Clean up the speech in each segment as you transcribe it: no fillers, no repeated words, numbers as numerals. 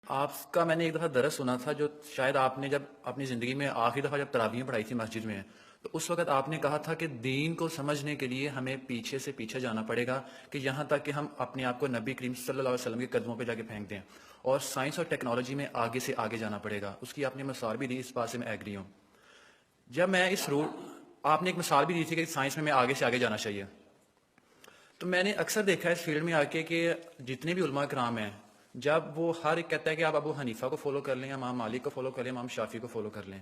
آپ کا میں نے ایک دفعہ درس سنا تھا جو شاید آپ نے جب اپنی زندگی میں آخری دفعہ جب تراویح پڑھائی تھی مسجد میں، تو اس وقت آپ نے کہا تھا کہ دین کو سمجھنے کے لیے ہمیں پیچھے سے پیچھے جانا پڑے گا، کہ یہاں تک کہ ہم اپنے آپ کو نبی کریم صلی اللہ علیہ وسلم کے قدموں پہ جا کے پھینک دیں، اور سائنس اور ٹیکنالوجی میں آگے سے آگے جانا پڑے گا۔ اس کی آپ نے مثال بھی دی، اس بات سے میں ایگری ہوں۔ جب میں اس رول آپ نے ایک مثال بھی دی تھی کہ سائنس میں آگے سے آگے جانا چاہیے، تو میں نے اکثر دیکھا ہے اس فیلڈ میں آ کے کہ جتنے بھی علماء کرام ہیں، جب وہ ہر ایک کہتا ہے کہ آپ ابو حنیفہ کو فالو کر لیں، امام مالک کو فالو کر لیں، امام شافعی کو فالو کر لیں،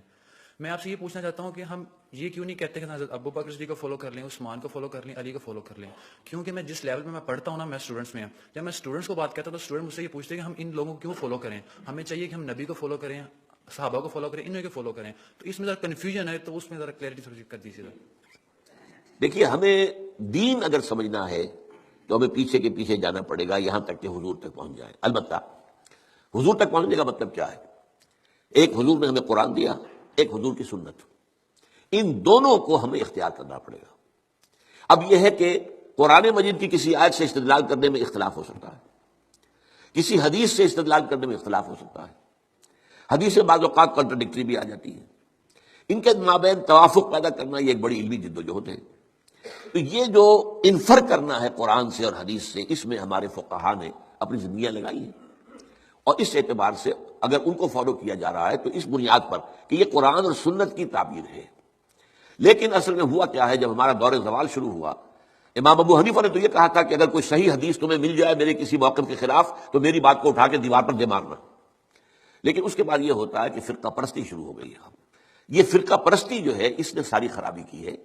میں آپ سے یہ پوچھنا چاہتا ہوں کہ ہم یہ کیوں نہیں کہتے کہ حضرت ابو بکر صدیق کو فالو کر لیں، عثمان کو فالو کر لیں، علی کو فالو کر لیں؟ کیونکہ میں جس لیول میں پڑھتا ہوں نا، میں اسٹوڈنٹس میں، جب میں اسٹوڈنٹس کو بات کرتا ہوں تو اسٹوڈنٹ مجھ سے یہ پوچھتے ہیں کہ ہم ان لوگوں کو کیوں فالو کریں، ہمیں چاہیے کہ ہم نبی کو فالو کریں، صحابہ کو فالو کریں، انہیں کو فالو کریں۔ تو اس میں ذرا کنفیوژن ہے، تو اس میں ذرا کلیئرٹی تھوڑی سی کر دیجیے۔ دیکھیے، ہمیں دین اگر سمجھنا ہے تو ہمیں پیچھے کے پیچھے جانا پڑے گا یہاں تک کہ حضور تک پہنچ جائے۔ البتہ حضور تک پہنچنے کا مطلب کیا ہے؟ ایک حضور نے ہمیں قرآن دیا، ایک حضور کی سنت، ان دونوں کو ہمیں اختیار کرنا پڑے گا۔ اب یہ ہے کہ قرآن مجید کی کسی آیت سے استدلال کرنے میں اختلاف ہو سکتا ہے، کسی حدیث سے استدلال کرنے میں اختلاف ہو سکتا ہے، حدیث بعض اوقات کنٹراڈکٹری بھی آ جاتی ہے۔ ان کے مابین توافق پیدا کرنا یہ ایک بڑی علمی جدوجہد ہے۔ تو یہ جو انفر کرنا ہے قرآن سے اور حدیث سے، اس میں ہمارے فقہا نے اپنی زندگیاں لگائی ہیں، اور اس اعتبار سے اگر ان کو فالو کیا جا رہا ہے تو اس بنیاد پر کہ یہ قرآن اور سنت کی تعبیر ہے۔ لیکن اصل میں ہوا کیا ہے، جب ہمارا دور زوال شروع ہوا، امام ابو حنیفہ نے تو یہ کہا تھا کہ اگر کوئی صحیح حدیث تمہیں مل جائے میرے کسی موقف کے خلاف تو میری بات کو اٹھا کے دیوار پر دے مارنا۔ لیکن اس کے بعد یہ ہوتا ہے کہ فرقہ پرستی شروع ہو گئی ہے۔ یہ فرقہ پرستی جو ہے اس نے ساری خرابی کی ہے،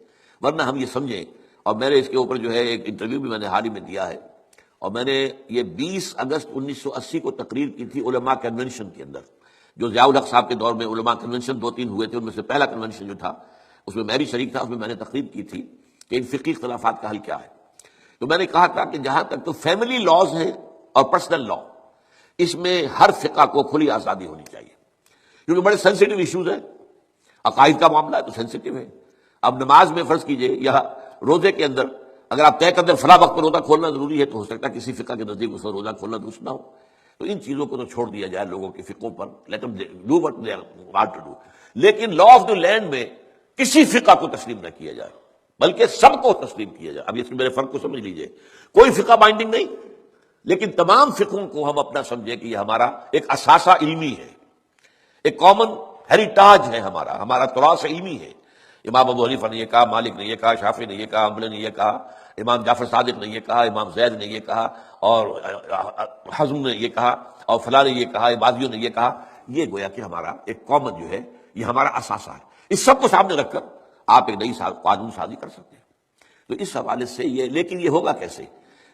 ورنہ ہم یہ سمجھیں، اور میں نے اس کے اوپر جو ہے ایک انٹرویو بھی میں نے حال ہی میں دیا ہے، اور میں نے یہ 20 اگست 1980 کو تقریر کی تھی علماء کنونشن کے اندر، جو ضیاء الحق صاحب کے دور میں علماء کنونشن 2-3 ہوئے تھے، ان میں سے پہلا کنونشن جو تھا اس میں میں بھی شریک تھا۔ اس میں نے تقریر کی تھی کہ ان فقہی اختلافات کا حل کیا ہے۔ تو میں نے کہا تھا کہ جہاں تک تو فیملی لاز ہیں اور پرسنل لا، اس میں ہر فقہ کو کھلی آزادی ہونی چاہیے، کیونکہ بڑے سینسیٹیو ایشوز ہیں۔ عقائد کا معاملہ ہے تو سینسیٹیو ہے۔ اب نماز میں فرض کیجئے یا روزے کے اندر اگر آپ طے کر دیں فلاں وقت پر روزہ کھولنا ضروری ہے، تو ہو سکتا ہے کسی فقہ کے نزدیک اس وقت روزہ کھولنا درست نہ ہو۔ تو ان چیزوں کو تو چھوڑ دیا جائے لوگوں کے فقہوں پر، late them do what they want to do۔ لیکن لا آف دی لینڈ میں کسی فقہ کو تسلیم نہ کیا جائے، بلکہ سب کو تسلیم کیا جائے۔ اب اس میرے فرق کو سمجھ لیجئے، کوئی فقہ بائنڈنگ نہیں، لیکن تمام فقہوں کو ہم اپنا سمجھیں کہ یہ ہمارا ایک اثاثہ علمی ہے، ایک کامن ہیریٹاج ہے، ہمارا تراث علمی ہے۔ امام ابو حنیفہ نے یہ کہا، مالک نے یہ کہا، شافعی نے یہ کہا، حنبلی نے یہ کہا، امام جعفر صادق نے یہ کہا، امام زید نے یہ کہا، اور حزم نے یہ کہا، اور فلاں نے یہ کہا، عبادیوں نے یہ کہا۔ یہ گویا کہ ہمارا ایک کامن جو ہے، یہ ہمارا اثاثہ ہے۔ اس سب کو سامنے رکھ کر آپ ایک نئی قانون سازی کر سکتے ہیں۔ تو اس حوالے سے یہ، لیکن یہ ہوگا کیسے؟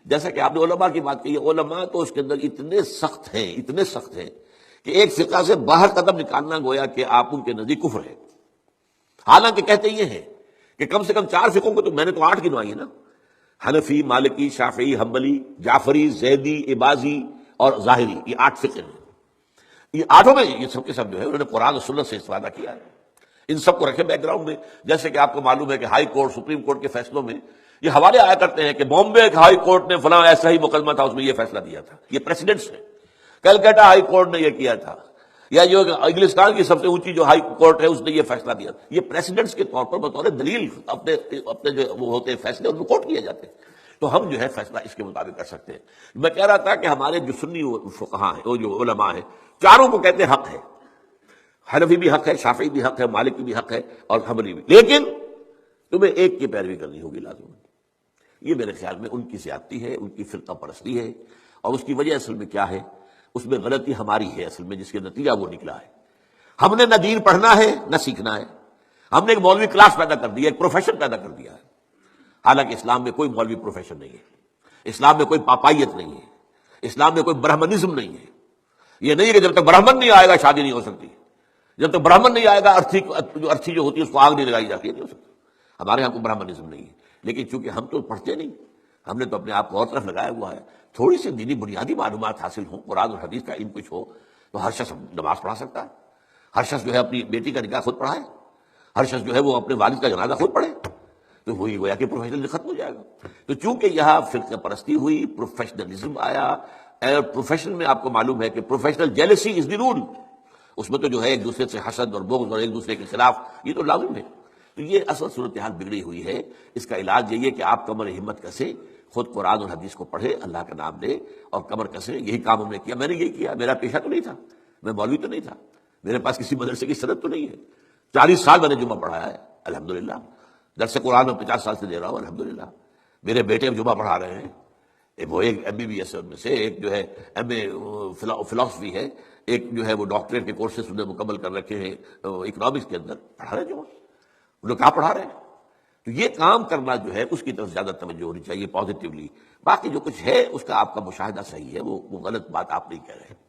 جیسا کہ آپ نے علماء کی بات کی، علماء تو اس کے اندر اتنے سخت ہیں کہ ایک فقہ سے باہر قدم نکالنا گویا کہ آپ ان کے نزدیک کفر ہے۔ حالانکہ کہتے یہ ہیں کہ کم سے کم 4 فقہوں کو تو میں نے تو 8 گنوائی ہے نا، حنفی، مالکی، شافعی، حنبلی، جعفری، زیدی، عباضی اور ظاہری، یہ 8 فقہ ہیں۔ یہ 8 میں یہ سب کے سب جو ہے انہوں نے قرآن اور سنت سے استفادہ کیا ہے۔ ان سب کو رکھے بیک گراؤنڈ میں، جیسے کہ آپ کو معلوم ہے کہ ہائی کورٹ، سپریم کورٹ کے فیصلوں میں یہ حوالے آیا کرتے ہیں کہ بامبے ہائی کورٹ نے فلاں ایسا ہی مقدمہ تھا، اس میں یہ فیصلہ دیا تھا۔ یہ پریسیڈنٹس ہیں۔ کلکتہ ہائی کورٹ نے یہ کیا تھا، یا جو انگلستان کی سب سے اونچی جو ہائی کورٹ ہے اس نے یہ فیصلہ دیا۔ یہ پریسیڈنٹس کے طور پر بطور دلیل اپنے جو وہ ہوتے ہیں فیصلے ان کو کوٹ کیے جاتے ہیں، تو ہم جو ہے فیصلہ اس کے مطابق کر سکتے ہیں۔ میں کہہ رہا تھا کہ ہمارے جو سنی فقہاء ہیں، وہ جو علماء ہیں، چاروں کو کہتے ہیں حق ہے، حنفی بھی حق ہے، شافعی بھی حق ہے، مالکی بھی حق ہے اور حنبلی بھی، لیکن تمہیں ایک کی پیروی کرنی ہوگی لازم۔ یہ میرے خیال میں ان کی زیادتی ہے، ان کی فرقہ پرستی ہے، اور اس کی وجہ اصل میں کیا ہے، اس میں غلطی ہماری ہے اصل میں، جس کے نتیجہ وہ نکلا ہے۔ ہم نے نہ دین پڑھنا ہے نہ سیکھنا ہے، ہم نے ایک مولوی کلاس پیدا کر دی ہے، ایک پروفیشن پیدا کر دیا ہے۔ حالانکہ اسلام میں کوئی مولوی پروفیشن نہیں ہے، اسلام میں کوئی پاپائیت نہیں ہے، اسلام میں کوئی برہمنزم نہیں ہے۔ یہ نہیں ہے کہ جب تک برہمن نہیں آئے گا شادی نہیں ہو سکتی، جب تک برہمن نہیں آئے گا ارتھی جو ہوتی ہے اس کو آگ نہیں لگائی جاتی، نہیں ہو سکتا۔ ہمارے یہاں کوئی برہمنزم نہیں ہے، لیکن چونکہ ہم تو پڑھتے نہیں، ہم نے تو اپنے آپ کو اور طرف لگایا ہوا ہے۔ تھوڑی سی دینی بنیادی معلومات حاصل ہوں، قرآن اور حدیث کا علم کچھ ہو، تو ہر شخص نماز پڑھا سکتا ہے، ہر شخص جو ہے اپنی بیٹی کا نکاح خود پڑھائے، ہر شخص جو ہے وہ اپنے والد کا جنازہ خود پڑھے، تو وہی گویا کہ پروفیشنل ختم ہو جائے گا۔ تو چونکہ یہاں فرقہ پرستی ہوئی، پروفیشنلزم آیا، پروفیشن میں آپ کو معلوم ہے کہ پروفیشنل جیلسی از دی رول، اس میں تو جو ہے ایک دوسرے سے حسد اور بغض اور ایک دوسرے کے خلاف، یہ تو لازم ہے. تو یہ اصل صورتحال بگڑی ہوئی ہے. اس کا علاج یہی ہے کہ آپ کمر ہمت کسیں، خود قرآن اور حدیث کو پڑھیں، اللہ کا نام لیں اور کمر کسیں. یہی کام ہم نے کیا، میں نے یہی کیا. میرا پیشہ تو نہیں تھا، میں مولوی تو نہیں تھا، میرے پاس کسی مدرسے کی سند تو نہیں ہے. 40 سال میں نے جمعہ پڑھایا ہے الحمدللہ. درس قرآن میں 50 سال سے دے رہا ہوں الحمدللہ. میرے بیٹے جمعہ پڑھا رہے ہیں، وہ ایک MBBS ہے ان میں سے، ایک جو ہے MA فلاسفی ہے، ایک جو ہے وہ ڈاکٹریٹ کے کورسز انہیں مکمل کر رکھے ہیں اکنامکس کے اندر. پڑھا رہے ہیں جمعہ، ان لوگ کہاں پڑھا رہے ہیں. تو یہ کام کرنا جو ہے اس کی طرف زیادہ توجہ ہونی چاہیے پازیٹیولی. باقی جو کچھ ہے اس کا آپ کا مشاہدہ صحیح ہے، وہ غلط بات آپ نہیں کہہ رہے ہیں.